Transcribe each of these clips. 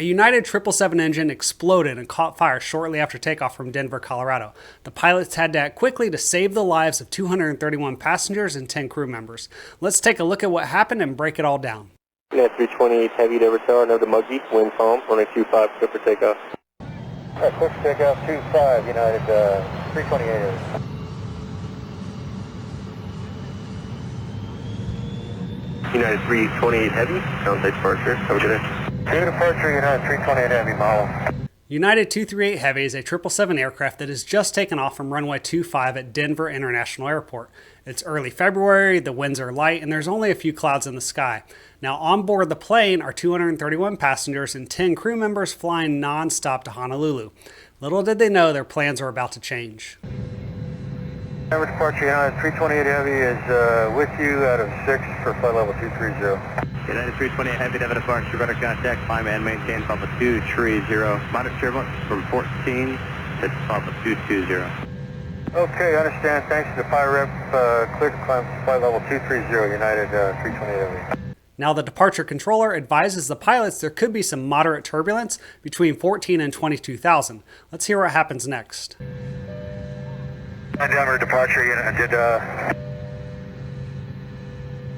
A United 777 engine exploded and caught fire shortly after takeoff from Denver, Colorado. The pilots had to act quickly to save the lives of 231 passengers and 10 crew members. Let's take a look at what happened and break it all down. United 328 heavy Denver tower, no to Muggy, wind calm, runway 25, clear for takeoff. Clear for takeoff 25, United 328. United 328 heavy, downside departure, have a good day. New departure, United 328 heavy, model. United 238 Heavy is a 777 aircraft that has just taken off from runway 25 at Denver International Airport. It's early February, the winds are light, and there's only a few clouds in the sky. Now on board the plane are 231 passengers and 10 crew members flying non-stop to Honolulu. Little did they know their plans were about to change. Denver departure, United 328 heavy is with you out of 6 for flight level 230. United 328 heavy, Denver departure, rudder contact, climb and maintain Papa 230. Moderate turbulence from 14 to Papa 220. Okay, understand. Thanks to the fire rep, clear to climb flight level 230, United 328 heavy. Now the departure controller advises the pilots there could be some moderate turbulence between 14 and 22,000. Let's hear what happens next. Denver departure, United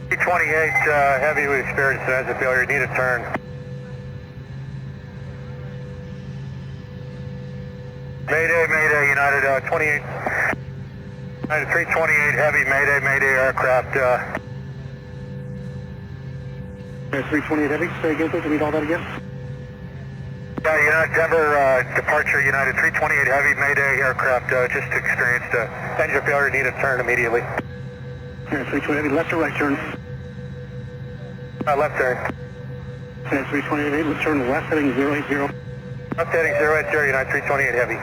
328 heavy, we experienced an engine failure, need a turn. Mayday, Mayday, United 28, United 328 heavy, Mayday, Mayday aircraft. United 328 heavy, say again, please, read all that again. Yeah, United Denver departure, United 328 heavy, Mayday aircraft, just experienced engine failure, need a turn immediately. United 328 heavy, left or right turn? Left turn. United 328 heavy, let's turn left heading 080. Left heading 080, United 328 heavy.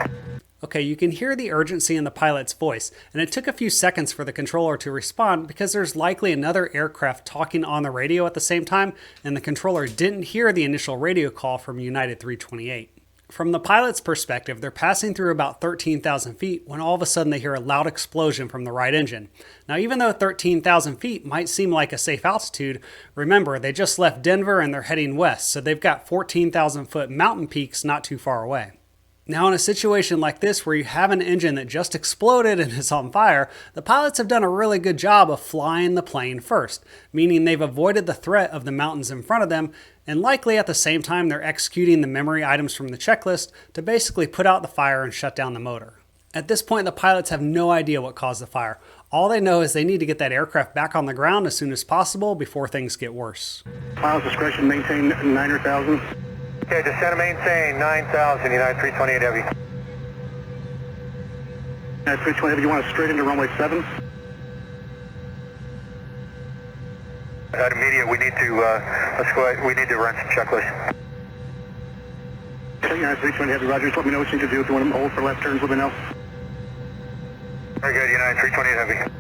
Okay, you can hear the urgency in the pilot's voice, and it took a few seconds for the controller to respond because there's likely another aircraft talking on the radio at the same time, and the controller didn't hear the initial radio call from United 328. From the pilot's perspective, they're passing through about 13,000 feet when all of a sudden they hear a loud explosion from the right engine. Now, even though 13,000 feet might seem like a safe altitude, remember, they just left Denver and they're heading west, so they've got 14,000 foot mountain peaks not too far away. Now, in a situation like this where you have an engine that just exploded and is on fire, the pilots have done a really good job of flying the plane first, meaning they've avoided the threat of the mountains in front of them, and likely at the same time they're executing the memory items from the checklist to basically put out the fire and shut down the motor. At this point, the pilots have no idea what caused the fire. All they know is they need to get that aircraft back on the ground as soon as possible before things get worse. Pilot's discretion, maintain 9,000. Okay, descend and maintain 9,000, United 328 heavy. United 328 heavy, you want us straight into runway 7? At immediate, we need to, let's go ahead, we need to run some checklists. Okay, United 328 heavy, roger, just let me know what you need to do. If you want to hold for left turns, let me know. Very good, United 328 heavy.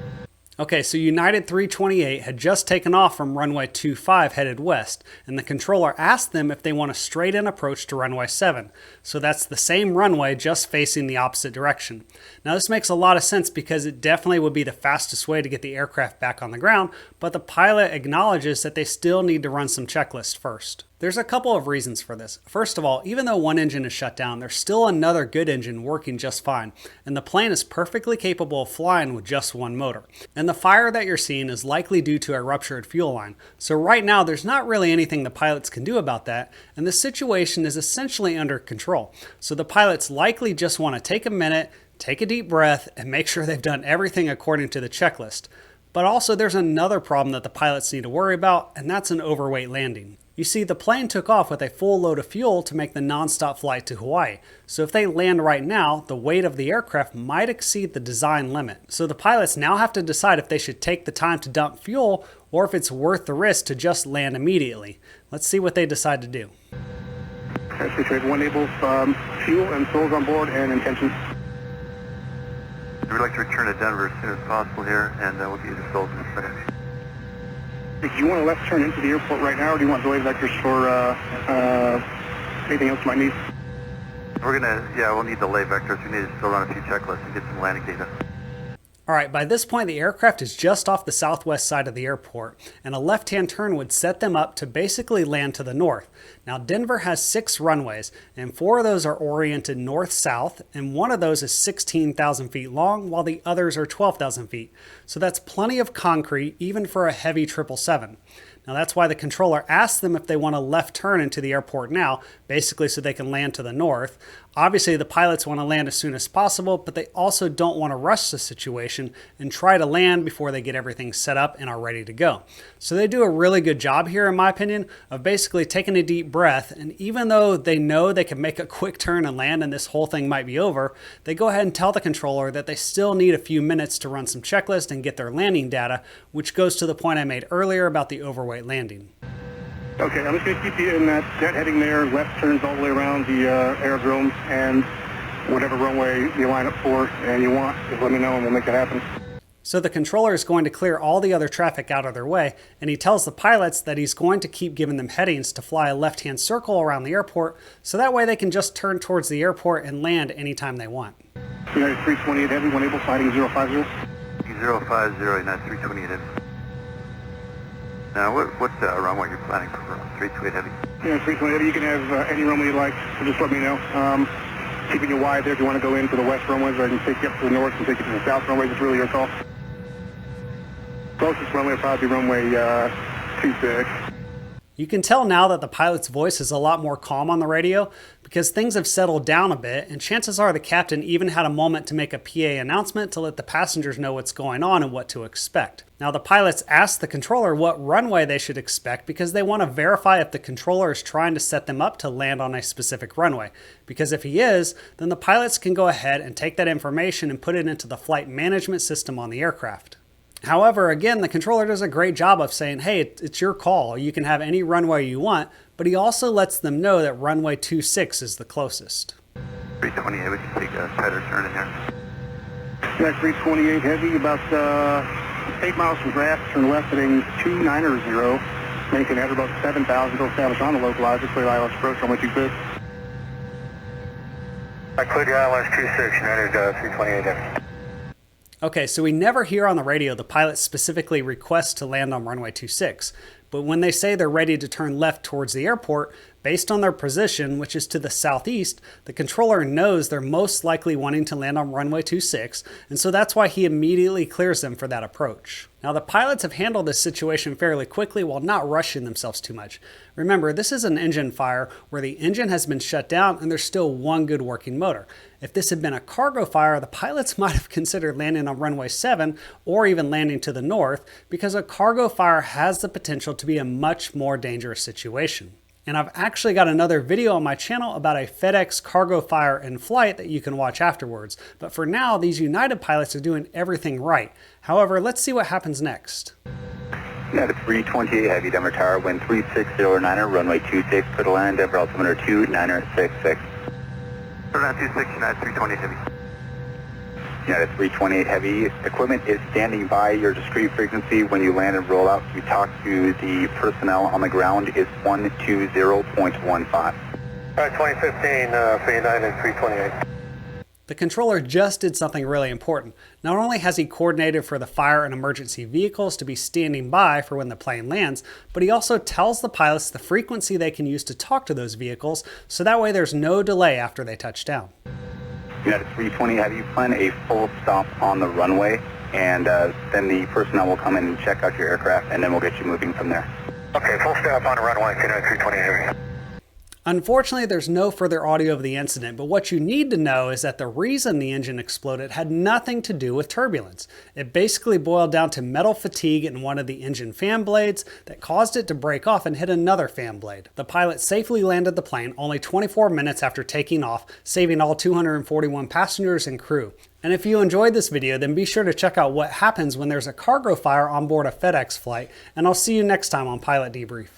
Okay, so United 328 had just taken off from runway 25 headed west, and the controller asked them if they want a straight-in approach to runway 7. So that's the same runway, just facing the opposite direction. Now this makes a lot of sense because it definitely would be the fastest way to get the aircraft back on the ground, but the pilot acknowledges that they still need to run some checklists first. There's a couple of reasons for this. First of all, even though one engine is shut down, there's still another good engine working just fine, and the plane is perfectly capable of flying with just one motor. And the fire that you're seeing is likely due to a ruptured fuel line. So right now, there's not really anything the pilots can do about that, and the situation is essentially under control. So the pilots likely just want to take a minute, take a deep breath, and make sure they've done everything according to the checklist. But also there's another problem that the pilots need to worry about, and that's an overweight landing. You see, the plane took off with a full load of fuel to make the non-stop flight to Hawaii. So if they land right now, the weight of the aircraft might exceed the design limit. So the pilots now have to decide if they should take the time to dump fuel or if it's worth the risk to just land immediately. Let's see what they decide to do. Okay, so one able fuel and souls on board and intentions. We'd like to return to Denver as soon as possible here, and we'll get you the souls in a second. Do you want to left turn into the airport right now, or do you want delay vectors for anything else you might need? We'll need delay vectors. We need to still run a few checklists and get some landing data. Alright, by this point the aircraft is just off the southwest side of the airport, and a left-hand turn would set them up to basically land to the north. Now Denver has 6 runways, and 4 of those are oriented north-south, and one of those is 16,000 feet long, while the others are 12,000 feet. So that's plenty of concrete, even for a heavy 777. Now that's why the controller asked them if they want a left turn into the airport now, basically so they can land to the north. Obviously the pilots want to land as soon as possible, but they also don't want to rush the situation and try to land before they get everything set up and are ready to go. So they do a really good job here, in my opinion, of basically taking a deep breath, and even though they know they can make a quick turn and land and this whole thing might be over, they go ahead and tell the controller that they still need a few minutes to run some checklists and get their landing data, which goes to the point I made earlier about the overweight landing. Okay, I'm just going to keep you in that jet heading there, left turns all the way around the aerodrome, and whatever runway you line up for and you want, just let me know and we'll make it happen. So the controller is going to clear all the other traffic out of their way, and he tells the pilots that he's going to keep giving them headings to fly a left-hand circle around the airport, so that way they can just turn towards the airport and land anytime they want. United 328 Heavy, 1 able, fighting 050. 050, United 328 Heavy. Now, what's the runway you're planning for 328 Heavy? Yeah, 328 Heavy, you can have any runway you like, so just let me know. Keeping you wide there if you want to go into the west runways, or I can take you up to the north and take you to the south runways. It's really your call. Closest runway will probably be runway 26. You can tell now that the pilot's voice is a lot more calm on the radio because things have settled down a bit, and chances are the captain even had a moment to make a PA announcement to let the passengers know what's going on and what to expect. Now the pilots asked the controller what runway they should expect because they want to verify if the controller is trying to set them up to land on a specific runway. Because if he is, then the pilots can go ahead and take that information and put it into the flight management system on the aircraft. However, again, the controller does a great job of saying, hey, it's your call. You can have any runway you want, but he also lets them know that runway 26 is the closest. 328, we can take a tighter turn in here. Yeah, 328 Heavy, about 8 miles from draft, turn left heading 290, making at about 7,000, go establish on the localizer, clear ILS approach, runway 26. I cleared your ILS 26, United 328 Heavy. Okay, so we never hear on the radio the pilot specifically request to land on runway 26, but when they say they're ready to turn left towards the airport, based on their position, which is to the southeast, the controller knows they're most likely wanting to land on runway 26, and so that's why he immediately clears them for that approach. Now the pilots have handled this situation fairly quickly while not rushing themselves too much. Remember, this is an engine fire where the engine has been shut down and there's still one good working motor. If this had been a cargo fire, the pilots might have considered landing on runway 7 or even landing to the north, because a cargo fire has the potential to be a much more dangerous situation. And I've actually got another video on my channel about a FedEx cargo fire in flight that you can watch afterwards. But for now, these United pilots are doing everything right. However, let's see what happens next. United 328 Heavy, Denver Tower, wind 3609er, runway 26, clear to land, Denver altimeter 2966. Clear land 26, United 328 Heavy. United 328 Heavy, equipment is standing by your discrete frequency. When you land and roll out, you talk to the personnel on the ground is 120.15. All right, 2015 for United 328. The controller just did something really important. Not only has he coordinated for the fire and emergency vehicles to be standing by for when the plane lands, but he also tells the pilots the frequency they can use to talk to those vehicles, so that way there's no delay after they touch down. United 320, have you plan a full stop on the runway, and then the personnel will come in and check out your aircraft, and then we'll get you moving from there. Okay, full stop on the runway, United 320 Heavy. Unfortunately, there's no further audio of the incident, but what you need to know is that the reason the engine exploded had nothing to do with turbulence. It basically boiled down to metal fatigue in one of the engine fan blades that caused it to break off and hit another fan blade. The pilot safely landed the plane only 24 minutes after taking off, saving all 241 passengers and crew. And if you enjoyed this video, then be sure to check out what happens when there's a cargo fire on board a FedEx flight, and I'll see you next time on Pilot Debrief.